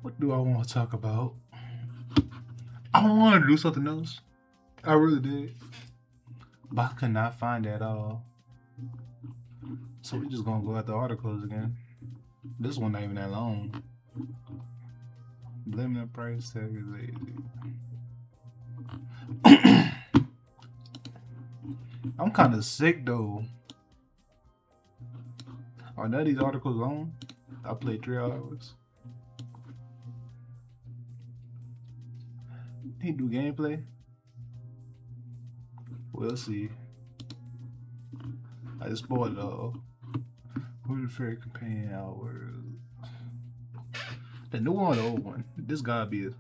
What do I want to talk about? I wanted to do something else. I really did. But I could not find it at all. So we're just gonna go at the articles again. This one not even that long. Blaming the price tag is lazy. I'm kind of sick though. Are none of these articles long? I played 3 hours. He do gameplay? We'll see. I just bought it all. Who's your favorite companion hours? The new one or the old one? This gotta be it.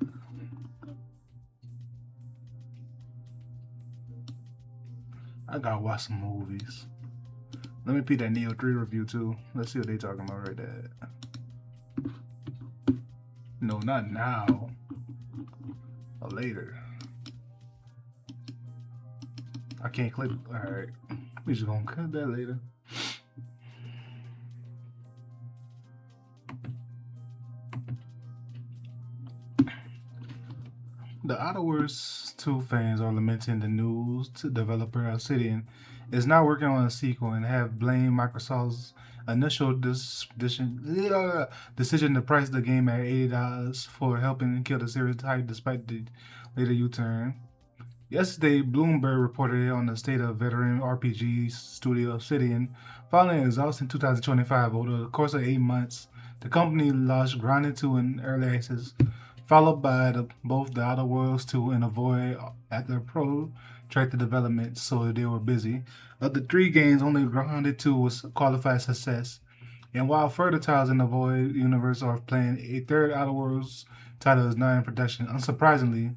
I gotta watch some movies. Let me peep that Neo 3 review too. Let's see what they talking about right there. No, not now. Or later. I can't click. Alright. We just gonna cut that later. The Outer Worlds 2 fans are lamenting the news to developer Obsidian is now working on a sequel and have blamed Microsoft's initial decision to price the game at $80 for helping kill the series hype despite the later U-turn. Yesterday, Bloomberg reported on the state of veteran RPG studio Obsidian. Following an exhausting 2025, over the course of 8 months, the company launched Grinding 2 in early access, followed by both the Outer Worlds 2 and Avoid at their protracted development, so they were busy. Of the 3 games, only Grounded 2 was qualified success. And while further titles in the Void universe are planned, a third Outer Worlds title is not in production. Unsurprisingly,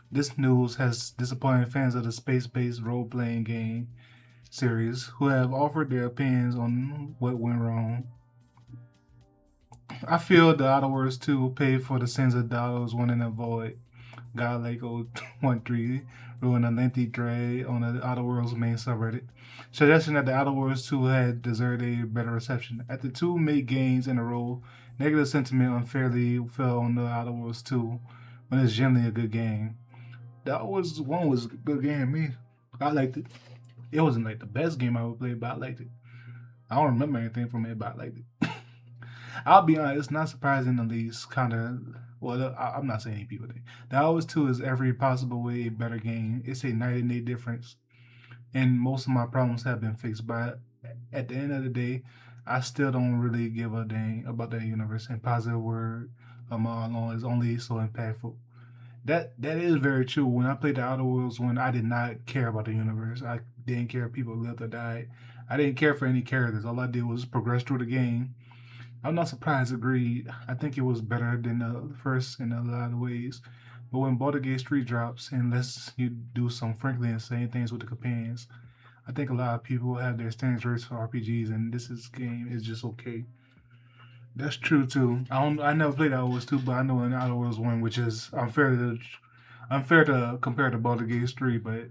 this news has disappointed fans of the space-based role-playing game series who have offered their opinions on what went wrong. I feel the Outer Worlds 2 will pay for the sins of Dados 1 and Avoid. God like 013 ruined a lengthy thread on the Outer Worlds main subreddit, suggesting that the Outer Worlds 2 had deserved a better reception. After 2 mid games in a row, negative sentiment unfairly fell on the Outer Worlds 2 when it's generally a good game. That was one was a good game. Me, I liked it. It wasn't like the best game I ever played, but I liked it. I don't remember anything from it, but I liked it. I'll be honest, it's not surprising the least. Kind of. Well, I'm not saying any people think. The Hours 2 is every possible way a better game. It's a night and day difference, and most of my problems have been fixed. But at the end of the day, I still don't really give a dang about that universe. And positive word alone is only so impactful. That is very true. When I played the Outer Worlds one, I did not care about the universe. I didn't care if people lived or died. I didn't care for any characters. All I did was progress through the game. I'm not surprised. Agreed. I think it was better than the first in a lot of ways. But when Baldur's Gate 3 drops, and lets you do some frankly insane things with the companions, I think a lot of people have their standards raised for RPGs, and game is just okay. That's true too. I don't. I never played Outer Worlds 2, but I know an Outer Worlds 1, which is unfair to compare to Baldur's Gate 3, but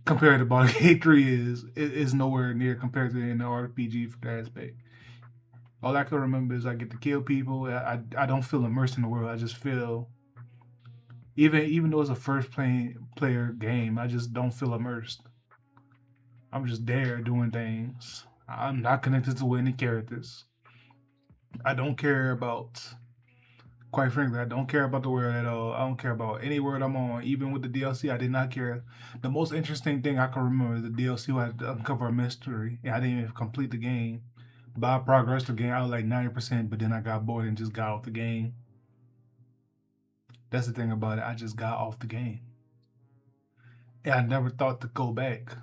compared to Baldur's Gate 3 is nowhere near compared to in the RPG for that aspect. All I can remember is I get to kill people. I don't feel immersed in the world. I just feel even though it's a player game, I just don't feel immersed. I'm just there doing things. I'm not connected to any characters. I don't care about quite frankly, I don't care about the world at all. I don't care about any world I'm on. Even with the DLC, I did not care. The most interesting thing I can remember is the DLC where I had to uncover a mystery. And I didn't even complete the game. But I progressed the game. I was like 90%, but then I got bored and just got off the game. That's the thing about it. I just got off the game. And I never thought to go back.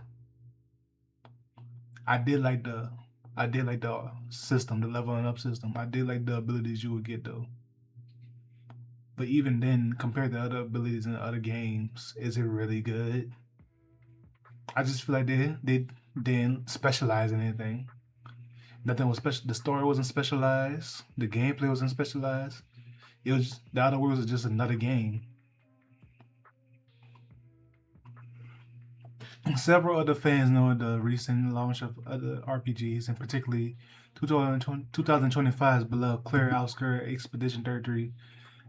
I did like the I did like the system, the leveling up system. I did like the abilities you would get though. But even then, compared to other abilities in other games, is it really good? I just feel like they didn't specialize in anything. Nothing was special. The story wasn't specialized. The gameplay wasn't specialized. It was just, the Outer Worlds was just another game. Several other fans know the recent launch of other RPGs, and particularly 2025's beloved Clear Outskirt Expedition 33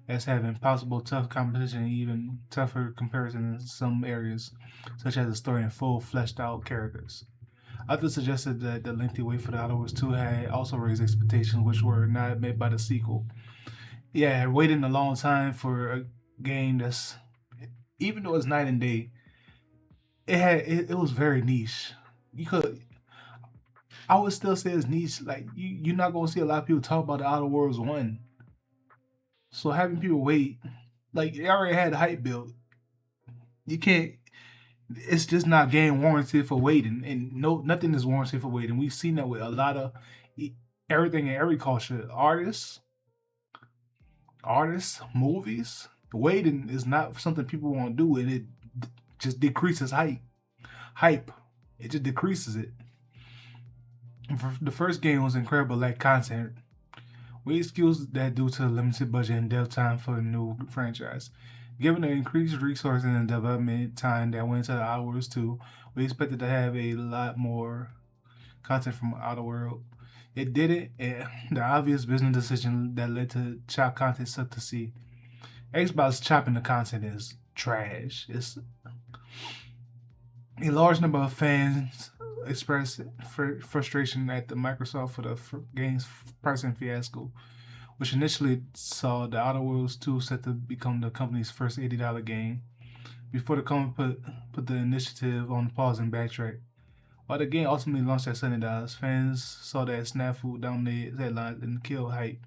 as having possible tough competition and even tougher comparison in some areas, such as the story and full fleshed out characters. Others suggested that the lengthy wait for The Outer Worlds 2 had also raised expectations which were not met by the sequel. Yeah, waiting a long time for a game that's, even though it's night and day, it was very niche. You could, I would still say it's niche. Like you're not gonna see a lot of people talk about The Outer Worlds 1. So having people wait, like they already had the hype built. You can't. It's just not game warranted for waiting, and no, nothing is warranted for waiting. We've seen that with a lot of everything in every culture. Movies. Waiting is not something people want to do, and it just decreases hype. Hype. It just decreases it. The first game was incredible, like content. We excuse that due to the limited budget and dev time for the new franchise. Given the increased resources and development time that went into the Outer 2, we expected to have a lot more content from Outer World. It didn't, and the obvious business decision that led to chop content sucked to see. Xbox chopping the content is trash. It's a large number of fans expressed frustration at the Microsoft for the game's pricing fiasco, which initially saw The Outer Worlds 2 set to become the company's first $80 game. Before the company put the initiative on pause and backtrack. While the game ultimately launched at $70, fans saw that snafu dominated headlines and killed hype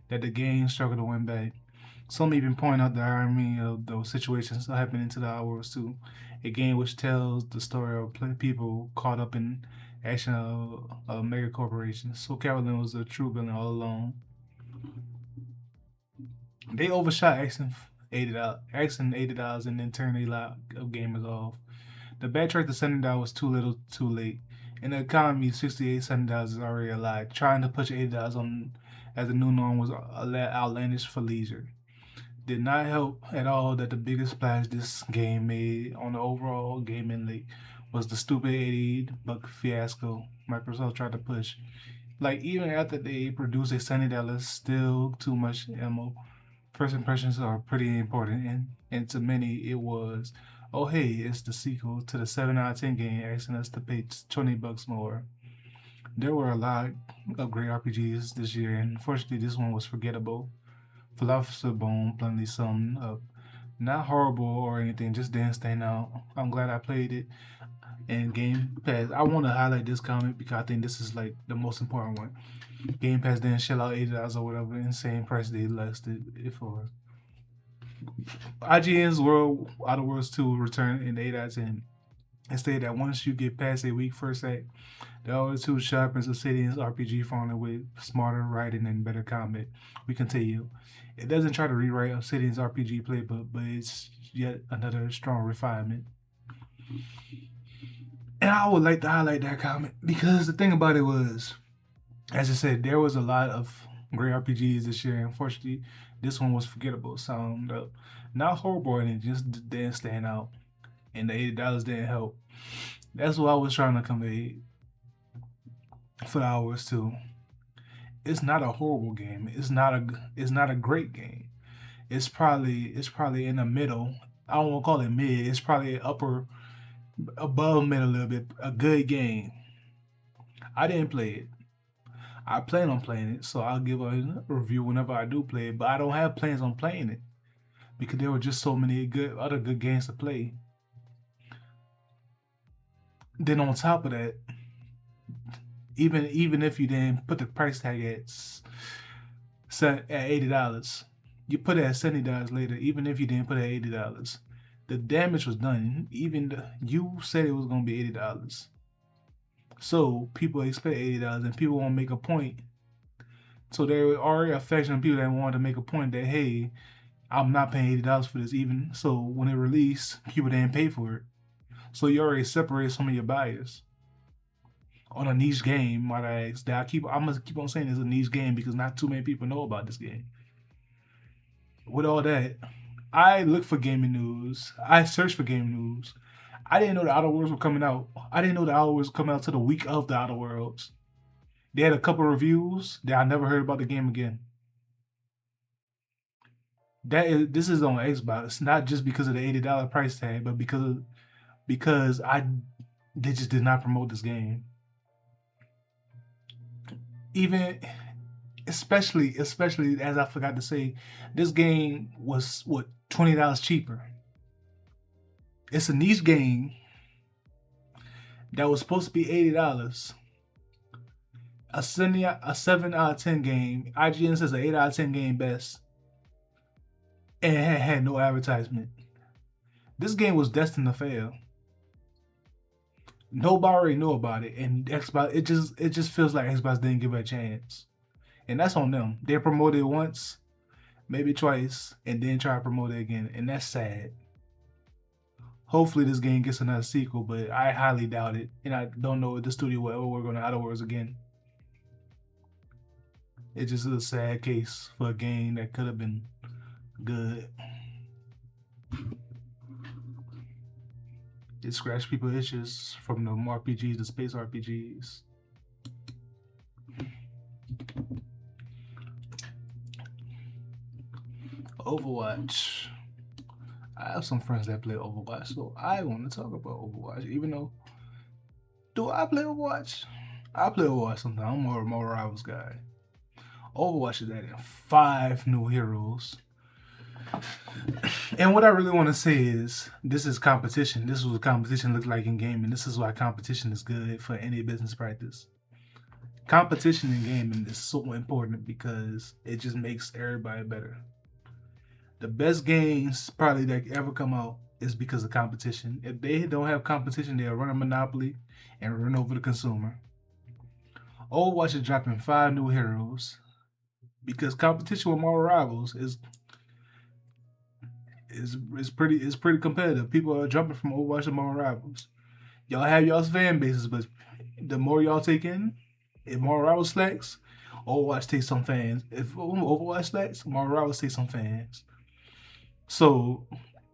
that the game struggled to win back. Some even point out the irony of those situations happening to The Outer Worlds 2, a game which tells the story of people caught up in action of mega corporations. So Carolyn was the true villain all along. They overshot asking $80 and then turned a lot of gamers off. The backtrack to $70 was too little, too late. In the economy, 68 $70 is already a lot. Trying to push $80 on as the new norm was outlandish for leisure. Did not help at all that the biggest splash this game made on the overall gaming league was the stupid $80 fiasco Microsoft tried to push. Like even after they produced a $70, still too much ammo. First impressions are pretty important, and to many it was, oh hey, it's the sequel to the 7 out of 10 game asking us to pay $20 more. There were a lot of great RPGs this year, and unfortunately this one was forgettable. Philosopher Bone bluntly summed up. Not horrible or anything, just didn't stand out. I'm glad I played it. And Game Pass, I want to highlight this comment because I think this is like the most important one. Game Pass didn't shell out $80 or whatever insane price they listed it for. IGN's World Outer Worlds 2 returned in 8 out of 10. It stated that once you get past a weak first act, the other two sharpens Obsidian's RPG formula with smarter writing and better combat. We continue. It doesn't try to rewrite Obsidian's RPG playbook, but it's yet another strong refinement. And I would like to highlight that comment because the thing about it was, as I said, there was a lot of great RPGs this year. Unfortunately, this one was forgettable. So, not horrible, and it just didn't stand out. And the $80 didn't help. That's what I was trying to convey for the Hours too. It's not a horrible game. It's not a great game. It's probably in the middle. I don't want to call it mid. It's probably upper above mid a little bit. A good game. I didn't play it. I plan on playing it, so I'll give a review whenever I do play it. But I don't have plans on playing it because there were just so many good games to play. Then on top of that, even if you didn't put the price tag at $80, you put it at $70 later. Even if you didn't put it at $80, the damage was done. You said it was gonna be $80, so people expect $80, and people want to make a point. So there were already a faction of people that wanted to make a point that hey, I'm not paying $80 for this. Even so, when it released, people didn't pay for it. So you already separated some of your buyers on a niche game, might I ask. I'm gonna keep on saying it's a niche game because not too many people know about this game. With all that, I look for gaming news. I search for gaming news. I didn't know the Outer Worlds were coming out. I didn't know the Outer Worlds were coming out to the week of the Outer Worlds. They had a couple reviews that I never heard about the game again. This is on Xbox, not just because of the $80 price tag, but because I they just did not promote this game. Even especially as I forgot to say, this game was what $20 cheaper. It's a niche game that was supposed to be $80. A seven out of 10 game. IGN says an 8 out of 10 game best, and it had no advertisement. This game was destined to fail. Nobody already knew about it, and Xbox it just feels like Xbox didn't give it a chance, and that's on them. They promoted it once, maybe twice, and then try to promote it again, and that's sad. Hopefully, this game gets another sequel, but I highly doubt it, and I don't know if the studio will ever work on Outer Worlds again. It just is a sad case for a game that could have been good. It scratched people's itches from the RPGs to space RPGs. Overwatch. I have some friends that play Overwatch, so I want to talk about Overwatch. Even though, do I play Overwatch? I play Overwatch sometimes. I'm more Rivals guy. Overwatch is adding 5 new heroes. And what I really want to say is, this is competition. This is what competition looks like in gaming. This is why competition is good for any business practice. Competition in gaming is so important because it just makes everybody better. The best games probably that ever come out is because of competition. If they don't have competition, they'll run a monopoly and run over the consumer. Overwatch is dropping 5 new heroes because competition with more rivals is pretty competitive. People are jumping from Overwatch to more rivals. Y'all have y'all's fan bases, but the more y'all take in, if more rivals slacks, Overwatch takes some fans. If Overwatch slacks, more rivals take some fans. So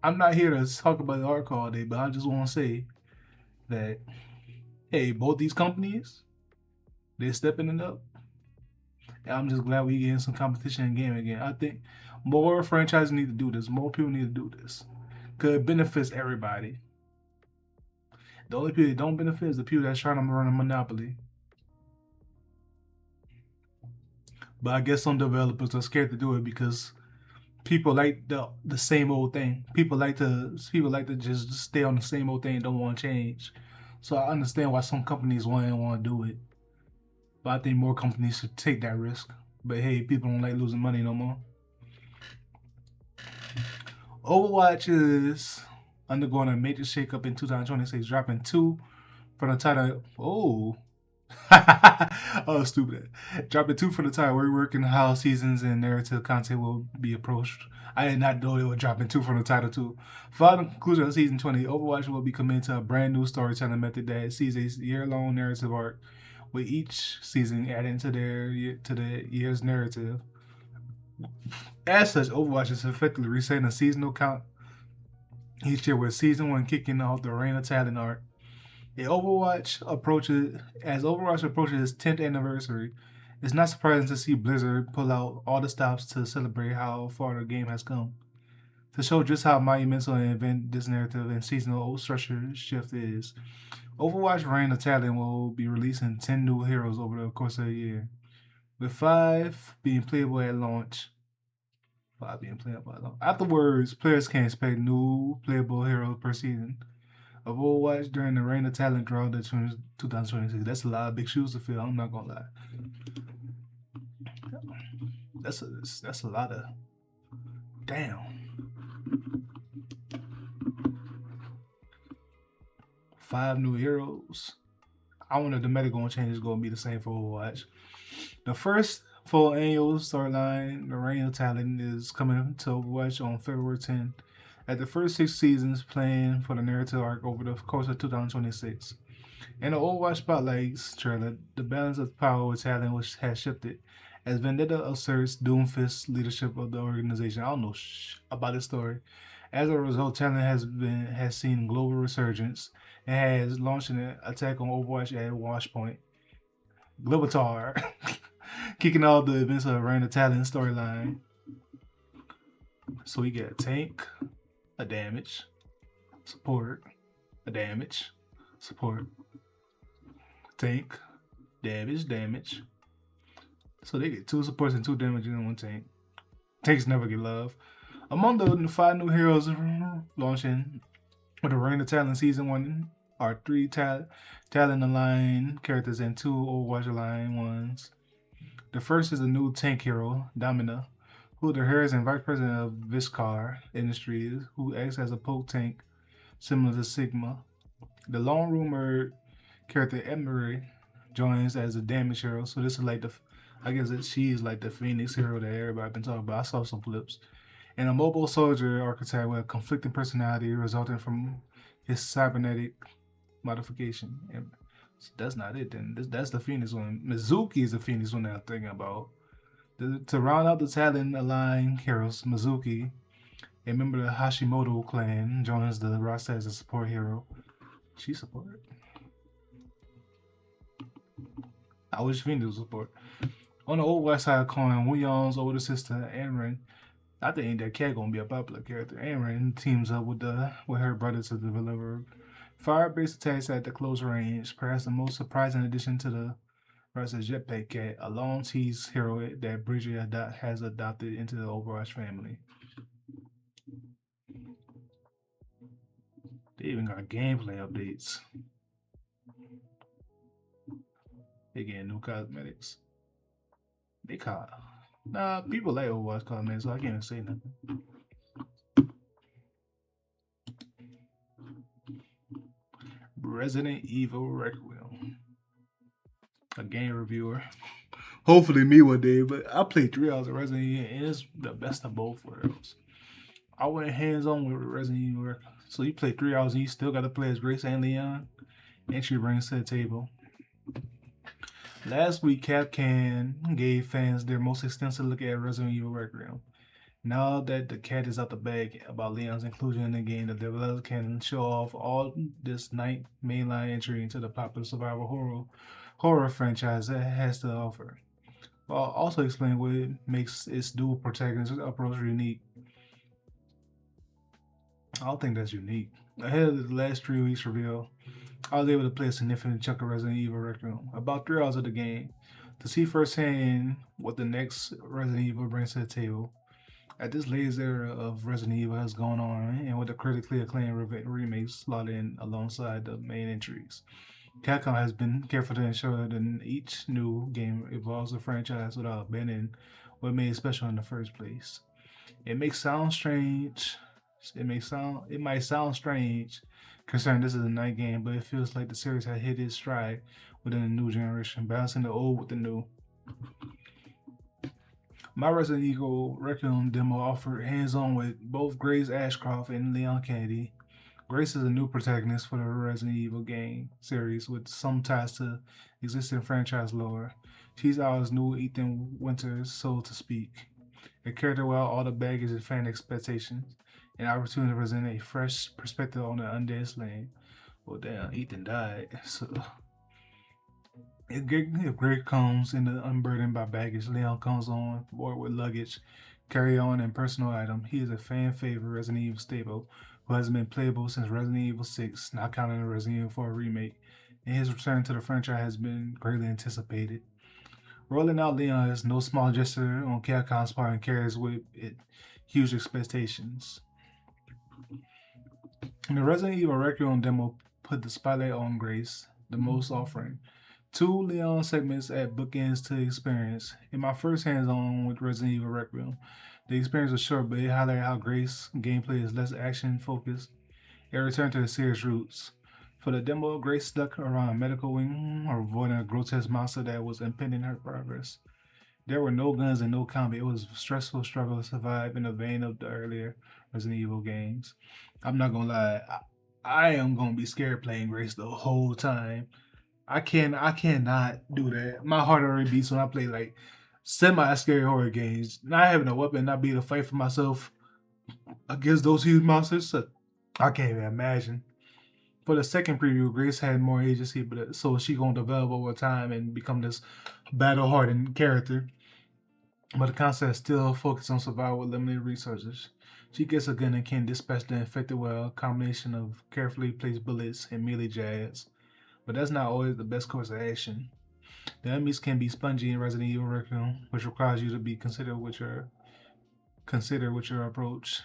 I'm not here to talk about the arc all day, but I just want to say that hey, both these companies they're stepping it up, and I'm just glad we getting some competition in game again. I think more franchises need to do this. More people need to do this because it benefits everybody. The only people that don't benefit is the people that's trying to run a monopoly. But I guess some developers are scared to do it because people like the same old thing. People like to just stay on the same old thing and don't want to change. So I understand why some companies want to do it, but I think more companies should take that risk. But hey, people don't like losing money no more. Overwatch is undergoing a major shakeup in 2026, dropping two from the title. Oh, oh, stupid. Dropping two from the title. We're working how seasons and narrative content will be approached. I did not know they were dropping two from the title too. Following the conclusion of season 20, Overwatch will be committed to a brand new storytelling method that sees a year-long narrative arc, with each season adding to the year's narrative. As such, Overwatch is effectively resetting the seasonal count each year, with season one kicking off the Reign of Talent arc. As Overwatch approaches its 10th anniversary, it's not surprising to see Blizzard pull out all the stops to celebrate how far the game has come. To show just how monumental an event this narrative and seasonal structure shift is, Overwatch Reign of Talent will be releasing 10 new heroes over the course of the year, with 5 being playable at launch. 5 being playable at launch. Afterwards, players can expect new playable heroes per season of Overwatch during the Reign of Talent draw that 2026. That's a lot of big shoes to fill. I'm not gonna lie. That's a lot of damn. 5 new heroes. I wonder if the meta gonna change is gonna be the same for Overwatch. The first full annual storyline, The Reign of Talent, is coming to Overwatch on February 10th. At the first 6 seasons playing for the narrative arc over the course of 2026. In the Overwatch Spotlights trailer, the balance of power with talent has shifted as Vendetta asserts Doomfist's leadership of the organization. I don't know about this story. As a result, talent has seen global resurgence and has launched an attack on Overwatch at Watchpoint. Globatar, kicking off the events of Rain of Talent storyline. So we get a tank, a damage, support, a damage, support, tank, damage. So they get two supports and two damage in one tank. Tanks never get love. Among the five new heroes launching with the Reign of Talent Season 1 are three Talent Aligned characters and two Overwatch Aligned ones. The first is a new tank hero, Domina, who the heir and vice president of Viscar Industries, who acts as a poke tank similar to Sigma. The long rumored character Emery joins as a damage hero, so this is like I guess that she is like the Phoenix hero that everybody been talking about. I saw some clips. And a mobile soldier archetype with a conflicting personality resulting from his cybernetic modification. And that's not it then. That's the Phoenix one. Mizuki is the Phoenix one that I'm thinking about. To round out the talent aligned heroes, Mizuki, a member of the Hashimoto clan, joins the roster as a support hero. She support. I wish Phoenix was support. On the old West Side coin, Wu Yong's older sister, Amren, I think that cat gonna be a popular character. Amren teams up with her brother to deliver fire-based attacks at the close range. Perhaps the most surprising addition to the versus Jetpack Cat, a long tease hero that Bridget has adopted into the Overwatch family. They even got gameplay updates. They getting new cosmetics. They call Nah, people like Overwatch cosmetics, so I can't even say nothing. Resident Evil Requiem. A game reviewer. Hopefully me one day, but I played 3 hours of Resident Evil and it's the best of both worlds. I went hands on with Resident Evil. So you play 3 hours and you still got to play as Grace and Leon. Entry brings to the table. Last week, Capcom gave fans their most extensive look at Resident Evil Requiem. Now that the cat is out the bag about Leon's inclusion in the game, the developers can show off all this night mainline entry into the popular survival horror franchise that has to offer. While also explain what makes its dual protagonist approach unique. I don't think that's unique. Ahead of the last 3 weeks reveal, I was able to play a significant chunk of Resident Evil Requiem, about 3 hours of the game, to see firsthand what the next Resident Evil brings to the table. At this latest era of Resident Evil has gone on, and with the critically acclaimed remakes slotted in alongside the main entries, Capcom has been careful to ensure that each new game evolves the franchise without abandoning what made it special in the first place. It makes sound strange. It might sound strange considering this is a night game, but it feels like the series has hit its stride within the new generation, balancing the old with the new. My Resident Evil Requiem demo offered hands-on with both Grace Ashcroft and Leon Kennedy. Grace is a new protagonist for the Resident Evil game series with some ties to existing franchise lore. She's ours new Ethan Winters, so to speak. A character without all the baggage and fan expectations. An opportunity to present a fresh perspective on the undead slain. Well, damn, Ethan died. So, if Greg comes in the unburdened by baggage, Leon comes on board with luggage, carry on, and personal item. He is a fan favorite Resident Evil staple who has been playable since Resident Evil 6, not counting the Resident Evil 4 remake, and his return to the franchise has been greatly anticipated. Rolling out Leon is no small gesture on Capcom's part and carries with it huge expectations. And the Resident Evil Requiem demo put the spotlight on Grace, the most offering. Two Leon segments at bookends to the experience. In my first hands on with Resident Evil Requiem, the experience was short, but it highlighted how Grace gameplay is less action focused and returned to the series roots. For the demo, Grace stuck around a medical wing or avoiding a grotesque monster that was impeding her progress. There were no guns and no combat. It was a stressful struggle to survive in the vein of the earlier Resident Evil games. I'm not gonna lie, I am gonna be scared playing Grace the whole time. I cannot do that. My heart already beats when I play like semi scary horror games. Not having a weapon, not being able to fight for myself against those huge monsters. I can't even imagine. For the second preview, Grace had more agency, but so she gonna develop over time and become this battle-hardened character. But the concept still focuses on survival with limited resources. She gets a gun and can dispatch the infected well, a combination of carefully placed bullets and melee jabs. But that's not always the best course of action. The enemies can be spongy in Resident Evil Requiem, which requires you to be consider with your approach.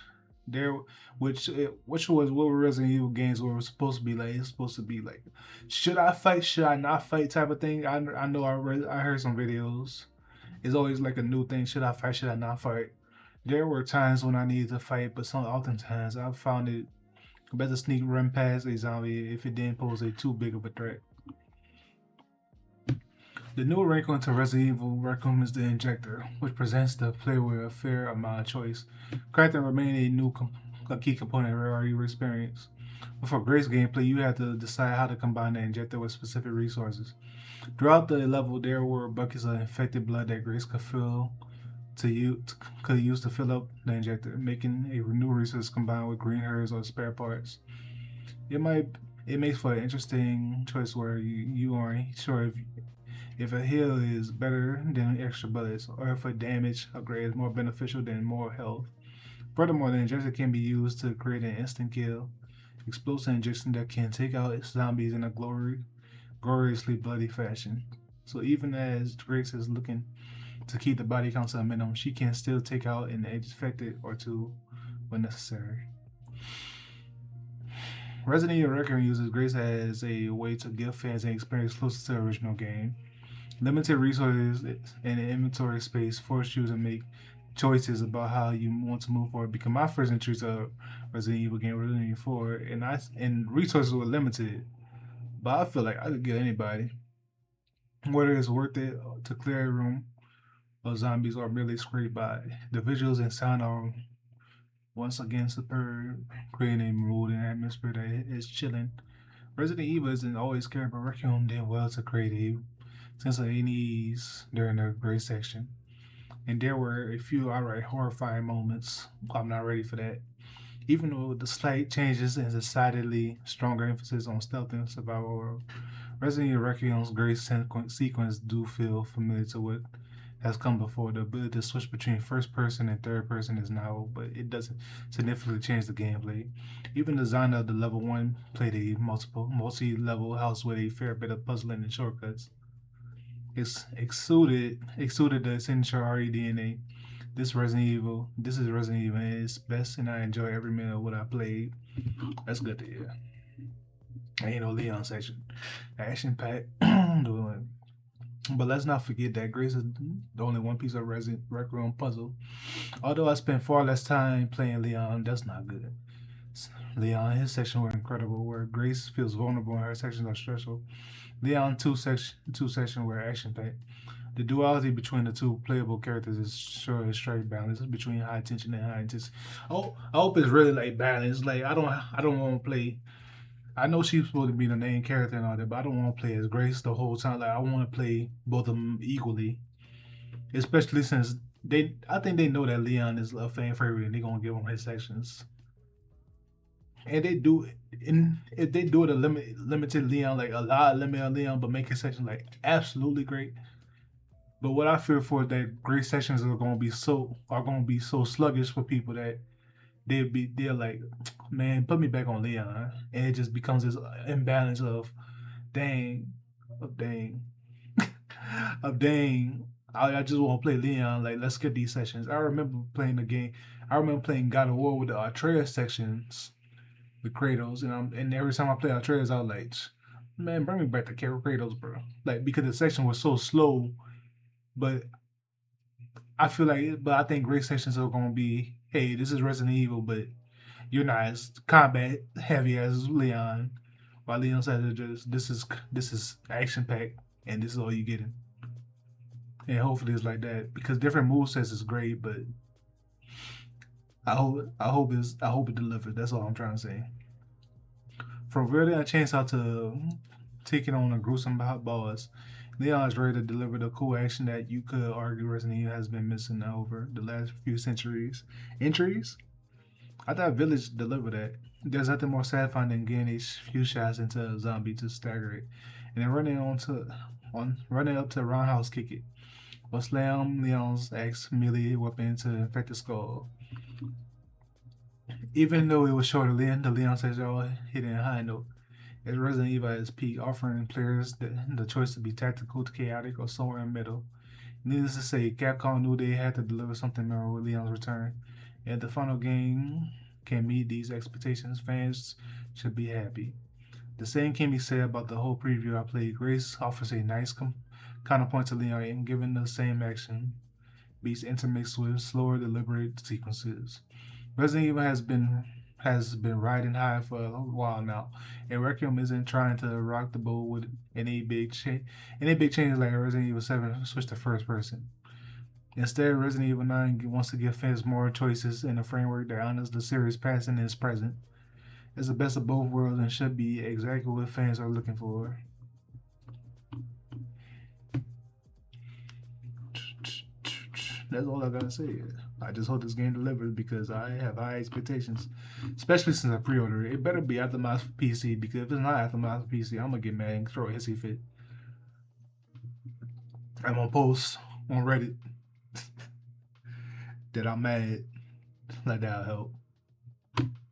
There, which was what Resident Evil games were supposed to be like. It's supposed to be like, should I fight? Should I not fight? Type of thing. I know I heard some videos. It's always like a new thing. Should I fight? Should I not fight? There were times when I needed to fight, but oftentimes I found it better sneak run past a zombie if it didn't pose a too big of a threat. The new wrinkle into Resident Evil Requiem is the injector, which presents the player with a fair amount of choice. Crafting remains a key component of your experience. But for Grace gameplay, you have to decide how to combine the injector with specific resources. Throughout the level, there were buckets of infected blood that Grace could use to fill up the injector, making a new resource combined with green herbs or spare parts. It might it makes for an interesting choice where you aren't sure if a heal is better than extra bullets, or if a damage upgrade is more beneficial than more health. Furthermore, the injection can be used to create an instant kill, explosive injection that can take out zombies in a gloriously bloody fashion. So even as Grace is looking to keep the body count to a minimum, she can still take out an infected or two when necessary. Resident Evil Requiem uses Grace as a way to give fans an experience closer to the original game. Limited resources and inventory space force you to make choices about how you want to move forward. Because my first entry to Resident Evil game, Resident Evil 4, and resources were limited, but I feel like I could get anybody, whether it's worth it to clear a room of zombies or merely scrape by. The visuals and sound are once again superb, creating a mood and atmosphere that is chilling. Resident Evil isn't always scared, but Requiem did well to create a sense of unease during the gray section. And there were a few outright horrifying moments. I'm not ready for that. Even though the slight changes and decidedly stronger emphasis on stealth and survival, Resident Evil Requiem's grace sequence do feel familiar to what has come before. The ability to switch between first person and third person is novel, but it doesn't significantly change the gameplay. Even the design of the level one played a multi-level house with a fair bit of puzzling and shortcuts. It's exuded the essential RE DNA. This is Resident Evil at its best, and I enjoy every minute of what I played. That's good to hear. Ain't no Leon section, action pack. But let's not forget that Grace is the only one piece of Resident Requiem puzzle. Although I spent far less time playing Leon, that's not good. Leon, his section were incredible, where Grace feels vulnerable and her sections are stressful. Leon two section were action packed. The duality between the two playable characters is sure a straight balance between high tension and high intensity. Oh, I hope it's really like balanced. Like I don't want to play. I know she's supposed to be the main character and all that, but I don't want to play as Grace the whole time. Like I want to play both of them equally, especially since I think they know that Leon is a fan favorite and they're gonna give him his sections. And they do, and if they do it a limited Leon, like a lot of limited Leon, but make his section like absolutely great. But what I fear for is that great sessions are gonna be so sluggish for people that they're like, man, put me back on Leon, and it just becomes this imbalance of dang, of dang, of dang. I just want to play Leon. Like, let's get these sessions. I remember playing the game. I remember playing God of War with the Atreus sections with Kratos, and every time I play Atreus, I was like, man, bring me back to Kratos, bro. Like because the section was so slow, but I think great sections are gonna be, hey, this is Resident Evil, but you're not as combat heavy as Leon. While Leon said just this is action packed and this is all you getting. And hopefully it's like that because different move sets is great, but I hope it delivers. That's all I'm trying to say. From really a chance out to taking on a gruesome boss, Leon is ready to deliver the cool action that you could argue Resident Evil has been missing over the last few centuries. Entries? I thought Village delivered that. There's nothing more satisfying than getting these few shots into a zombie to stagger it, and then running up to a roundhouse kick it, or slam Leon's ex melee weapon to infect the skull. Even though it was shorter, the Leon says all hitting a high note. It's Resident Evil at its peak, offering players the choice to be tactical, chaotic, or somewhere in the middle. Needless to say, Capcom knew they had to deliver something memorable with Leon's return, and if the final game can meet these expectations, fans should be happy. The same can be said about the whole preview I played. Grace offers a nice counterpoint to Leon, and given the same action beats intermixed with slower, deliberate sequences. Resident Evil has been riding high for a while now, and Requiem isn't trying to rock the boat with any big changes like Resident Evil 7 switch to first person. Instead, Resident Evil 9 wants to give fans more choices in a framework that honors the series' past and its present. It's the best of both worlds and should be exactly what fans are looking for. That's all I gotta say. I just hope this game delivers because I have high expectations, especially since I pre-ordered it. It better be aftermath for PC because if it's not aftermath for PC, I'm gonna get mad and throw a hissy fit. I'm gonna post on Reddit that I'm mad. Like that'll help.